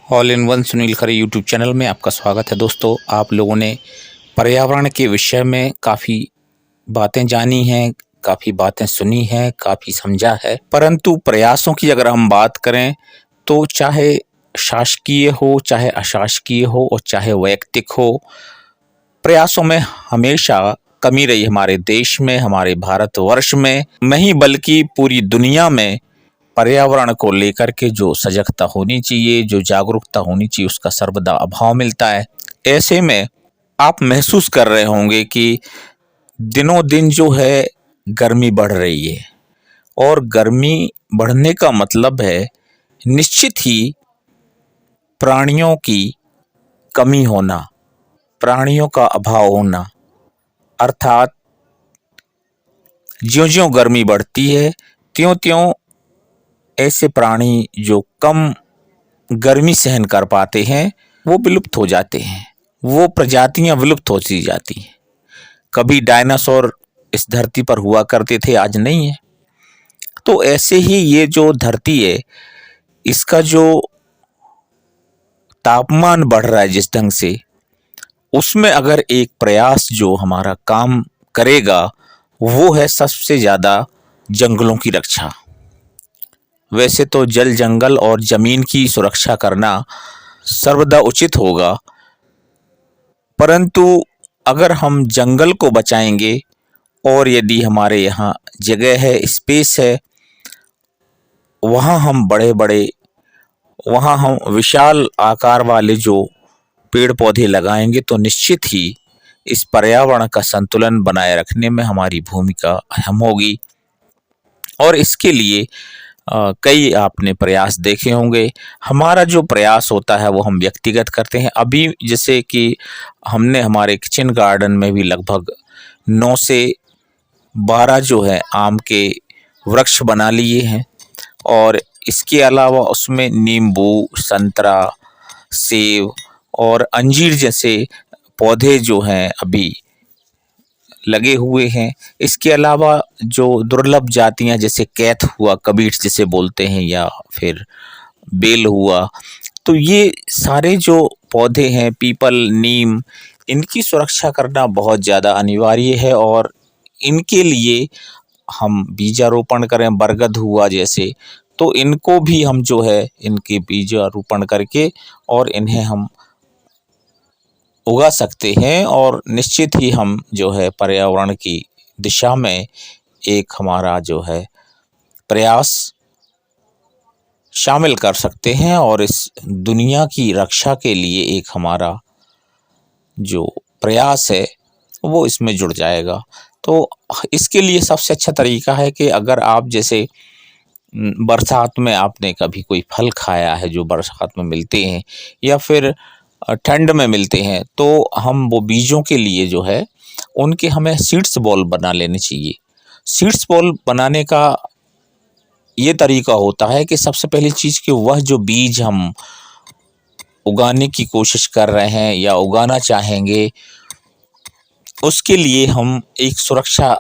All in one Sunil Khare YouTube channel में आपका स्वागत है। दोस्तों, आप लोगों ने पर्यावरण के विषय में काफ़ी बातें जानी हैं, काफ़ी बातें सुनी हैं, काफ़ी समझा है, परंतु प्रयासों की अगर हम बात करें तो चाहे शासकीय हो, चाहे अशासकीय हो और चाहे वैयक्तिक हो, प्रयासों में हमेशा कमी रही हमारे देश में, हमारे भारतवर्ष में नहीं बल्कि पूरी दुनिया में। पर्यावरण को लेकर के जो सजगता होनी चाहिए, जो जागरूकता होनी चाहिए, उसका सर्वदा अभाव मिलता है। ऐसे में आप महसूस कर रहे होंगे कि दिनों दिन जो है गर्मी बढ़ रही है, और गर्मी बढ़ने का मतलब है निश्चित ही प्राणियों की कमी होना, प्राणियों का अभाव होना। अर्थात ज्यों-ज्यों गर्मी बढ़ती है त्यों-त्यों ऐसे प्राणी जो कम गर्मी सहन कर पाते हैं वो विलुप्त हो जाते हैं, वो प्रजातियां विलुप्त होती जाती हैं। कभी डायनासोर इस धरती पर हुआ करते थे, आज नहीं है। तो ऐसे ही ये जो धरती है, इसका जो तापमान बढ़ रहा है जिस ढंग से, उसमें अगर एक प्रयास जो हमारा काम करेगा वो है सबसे ज़्यादा जंगलों की रक्षा। वैसे तो जल, जंगल और ज़मीन की सुरक्षा करना सर्वदा उचित होगा, परंतु अगर हम जंगल को बचाएंगे और यदि हमारे यहाँ जगह है, स्पेस है, वहाँ हम विशाल आकार वाले जो पेड़ पौधे लगाएंगे तो निश्चित ही इस पर्यावरण का संतुलन बनाए रखने में हमारी भूमिका अहम होगी। और इसके लिए कई आपने प्रयास देखे होंगे। हमारा जो प्रयास होता है वो हम व्यक्तिगत करते हैं। अभी जैसे कि हमने हमारे किचन गार्डन में भी लगभग 9 से 12 जो है आम के वृक्ष बना लिए हैं, और इसके अलावा उसमें नींबू, संतरा, सेब और अंजीर जैसे पौधे जो हैं अभी लगे हुए हैं। इसके अलावा जो दुर्लभ जातियां जैसे कैथ हुआ, कबीर जिसे बोलते हैं, या फिर बेल हुआ, तो ये सारे जो पौधे हैं, पीपल, नीम, इनकी सुरक्षा करना बहुत ज़्यादा अनिवार्य है। और इनके लिए हम बीजारोपण करें, बरगद हुआ जैसे, तो इनको भी हम जो है इनके बीजारोपण करके और इन्हें हम उगा सकते हैं, और निश्चित ही हम जो है पर्यावरण की दिशा में एक हमारा जो है प्रयास शामिल कर सकते हैं, और इस दुनिया की रक्षा के लिए एक हमारा जो प्रयास है वो इसमें जुड़ जाएगा। तो इसके लिए सबसे अच्छा तरीका है कि अगर आप जैसे बरसात में आपने कभी कोई फल खाया है जो बरसात में मिलते हैं, या फिर ठंड में मिलते हैं, तो हम वो बीजों के लिए जो है उनके हमें सीड्स बॉल बना लेने चाहिए। सीड्स बॉल बनाने का ये तरीका होता है कि सबसे पहली चीज़ कि वह जो बीज हम उगाने की कोशिश कर रहे हैं या उगाना चाहेंगे, उसके लिए हम एक सुरक्षा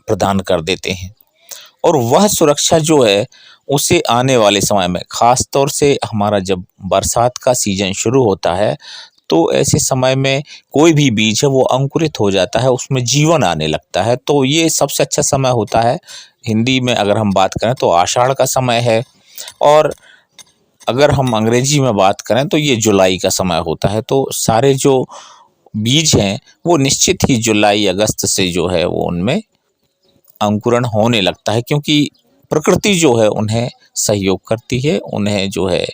प्रदान कर देते हैं, और वह सुरक्षा जो है उसे आने वाले समय में, ख़ास तौर से हमारा जब बरसात का सीज़न शुरू होता है, तो ऐसे समय में कोई भी बीज है वो अंकुरित हो जाता है, उसमें जीवन आने लगता है। तो ये सबसे अच्छा समय होता है। हिंदी में अगर हम बात करें तो आषाढ़ का समय है, और अगर हम अंग्रेजी में बात करें तो ये जुलाई का समय होता है। तो सारे जो बीज हैं वो निश्चित ही जुलाई अगस्त से जो है वो उनमें अंकुरण होने लगता है, क्योंकि प्रकृति जो है उन्हें सहयोग करती है, उन्हें जो है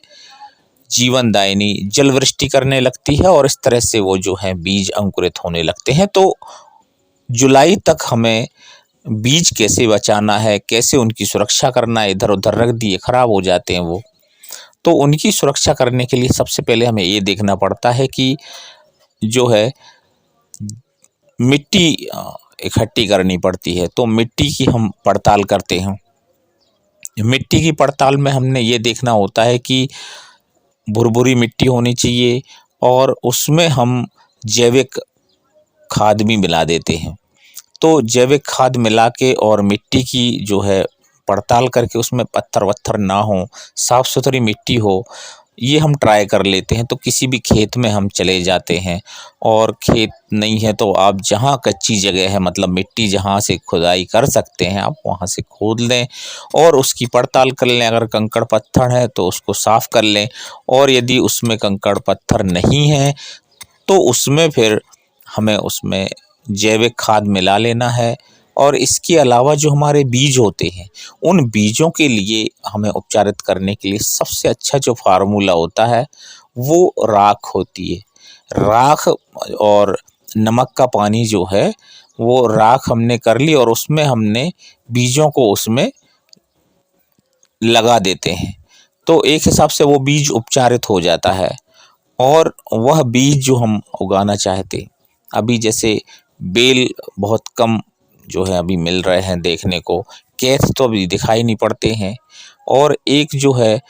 जीवनदायिनी जल वृष्टि करने लगती है, और इस तरह से वो जो है बीज अंकुरित होने लगते हैं। तो जुलाई तक हमें बीज कैसे बचाना है, कैसे उनकी सुरक्षा करना है, इधर उधर रख दिए खराब हो जाते हैं वो, तो उनकी सुरक्षा करने के लिए सबसे पहले हमें ये देखना पड़ता है कि जो है मिट्टी इकट्ठी करनी पड़ती है। तो मिट्टी की हम पड़ताल करते हैं। मिट्टी की पड़ताल में हमने ये देखना होता है कि भुरभुरी मिट्टी होनी चाहिए, और उसमें हम जैविक खाद भी मिला देते हैं। तो जैविक खाद मिला के और मिट्टी की जो है पड़ताल करके उसमें पत्थर वत्थर ना हो, साफ़ सुथरी मिट्टी हो, ये हम ट्राई कर लेते हैं। तो किसी भी खेत में हम चले जाते हैं और खेत नहीं है तो आप जहाँ कच्ची जगह है, मतलब मिट्टी जहाँ से खुदाई कर सकते हैं आप वहाँ से खोद लें और उसकी पड़ताल कर लें। अगर कंकड़ पत्थर है तो उसको साफ़ कर लें, और यदि उसमें कंकड़ पत्थर नहीं है तो उसमें फिर हमें उसमें जैविक खाद मिला लेना है। और इसके अलावा जो हमारे बीज होते हैं, उन बीजों के लिए हमें उपचारित करने के लिए सबसे अच्छा जो फार्मूला होता है वो राख होती है। राख और नमक का पानी जो है वो राख हमने कर ली और उसमें हमने बीजों को उसमें लगा देते हैं, तो एक हिसाब से वो बीज उपचारित हो जाता है। और वह बीज जो हम उगाना चाहते, अभी जैसे बेल बहुत कम जो है अभी मिल रहे हैं देखने को, कैथ तो अभी दिखाई नहीं पड़ते हैं। और एक जो है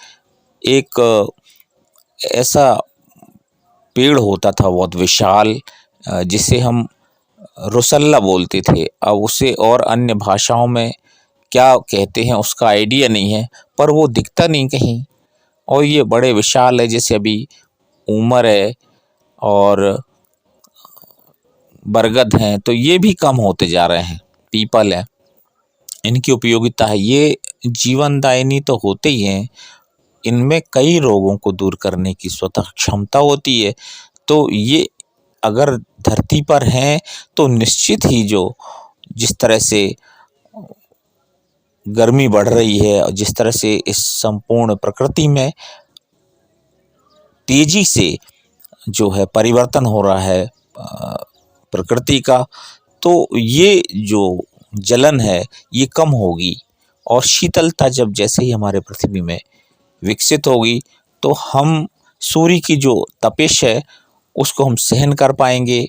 एक ऐसा पेड़ होता था बहुत विशाल, जिसे हम रुसल्ला बोलते थे। अब उसे और अन्य भाषाओं में क्या कहते हैं उसका आइडिया नहीं है, पर वो दिखता नहीं कहीं और ये बड़े विशाल है। जैसे अभी उमर है और बरगद हैं तो ये भी कम होते जा रहे हैं। पीपल है, इनकी उपयोगिता है, ये जीवनदायिनी तो होते ही हैं, इनमें कई रोगों को दूर करने की स्वतः क्षमता होती है। तो ये अगर धरती पर हैं तो निश्चित ही जो जिस तरह से गर्मी बढ़ रही है और जिस तरह से इस संपूर्ण प्रकृति में तेजी से जो है परिवर्तन हो रहा है प्रकृति का, तो ये जो जलन है ये कम होगी। और शीतलता जब जैसे ही हमारे पृथ्वी में विकसित होगी तो हम सूर्य की जो तपिश है उसको हम सहन कर पाएंगे।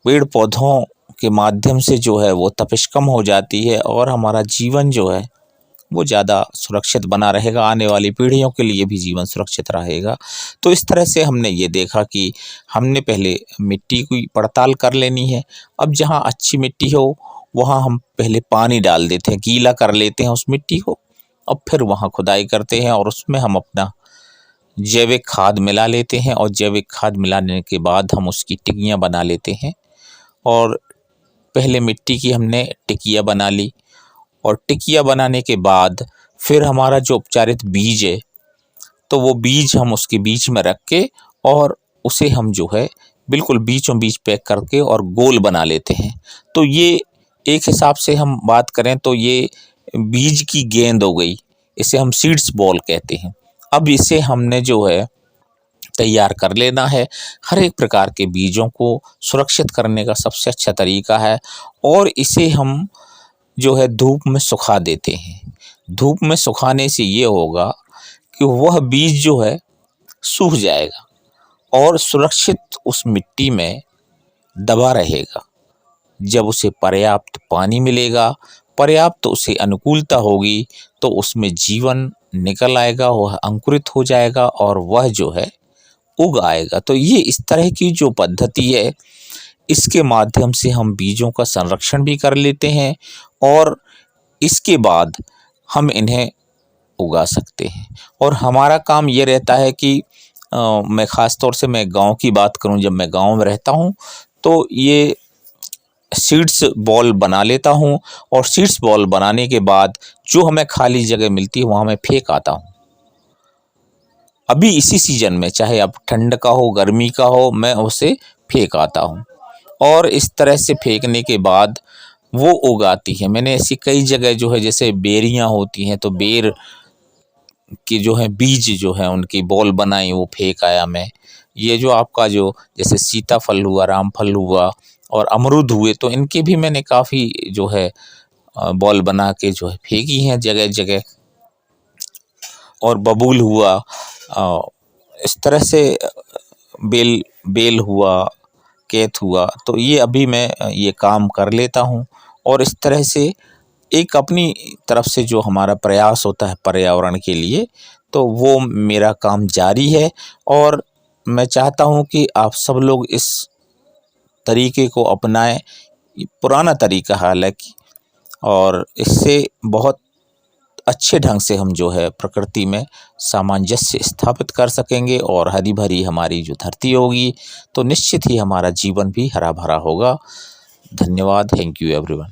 पेड़ पौधों के माध्यम से जो है वो तपिश कम हो जाती है और हमारा जीवन जो है वो ज़्यादा सुरक्षित बना रहेगा, आने वाली पीढ़ियों के लिए भी जीवन सुरक्षित रहेगा। तो इस तरह से हमने ये देखा कि हमने पहले मिट्टी की पड़ताल कर लेनी है। अब जहाँ अच्छी मिट्टी हो वहाँ हम पहले पानी डाल देते हैं, गीला कर लेते हैं उस मिट्टी को, और फिर वहाँ खुदाई करते हैं और उसमें हम अपना जैविक खाद मिला लेते हैं। और जैविक खाद मिलाने के बाद हम उसकी टिकियाँ बना लेते हैं। और पहले मिट्टी की हमने टिकिया बना ली और टिकिया बनाने के बाद फिर हमारा जो उपचारित बीज है तो वो बीज हम उसके बीच में रख के और उसे हम जो है बिल्कुल बीचों बीच पैक करके और गोल बना लेते हैं। तो ये एक हिसाब से हम बात करें तो ये बीज की गेंद हो गई, इसे हम सीड्स बॉल कहते हैं। अब इसे हमने जो है तैयार कर लेना है। हर एक प्रकार के बीजों को सुरक्षित करने का सबसे अच्छा तरीका है, और इसे हम जो है धूप में सुखा देते हैं। धूप में सुखाने से ये होगा कि वह बीज जो है सूख जाएगा और सुरक्षित उस मिट्टी में दबा रहेगा। जब उसे पर्याप्त पानी मिलेगा, पर्याप्त उसे अनुकूलता होगी, तो उसमें जीवन निकल आएगा, वह अंकुरित हो जाएगा और वह जो है उग आएगा। तो ये इस तरह की जो पद्धति है इसके माध्यम से हम बीजों का संरक्षण भी कर लेते हैं और इसके बाद हम इन्हें उगा सकते हैं। और हमारा काम ये रहता है कि मैं ख़ास तौर से मैं गांव की बात करूं, जब मैं गांव में रहता हूं तो ये सीड्स बॉल बना लेता हूं और सीड्स बॉल बनाने के बाद जो हमें खाली जगह मिलती है वहाँ मैं फेंक आता हूँ। अभी इसी सीजन में, चाहे अब ठंड का हो गर्मी का हो, मैं उसे फेंक आता हूँ और इस तरह से फेंकने के बाद वो उगाती है। मैंने ऐसी कई जगह जो है जैसे बेरियां होती हैं तो बेर की जो है बीज जो है उनकी बॉल बनाई, वो फेंक आया मैं। ये जो आपका जो जैसे सीताफल हुआ, रामफल हुआ और अमरूद हुए, तो इनके भी मैंने काफ़ी जो है बॉल बना के जो है फेंकी हैं जगह जगह। और बबूल हुआ, इस तरह से बेल बेल हुआ, कैथ हुआ, तो ये अभी मैं ये काम कर लेता हूँ। और इस तरह से एक अपनी तरफ से जो हमारा प्रयास होता है पर्यावरण के लिए, तो वो मेरा काम जारी है। और मैं चाहता हूँ कि आप सब लोग इस तरीके को अपनाएं। ये पुराना तरीका हालांकि, और इससे बहुत अच्छे ढंग से हम जो है प्रकृति में सामंजस्य स्थापित कर सकेंगे और हरी भरी हमारी जो धरती होगी तो निश्चित ही हमारा जीवन भी हरा भरा होगा। धन्यवाद। Thank you everyone.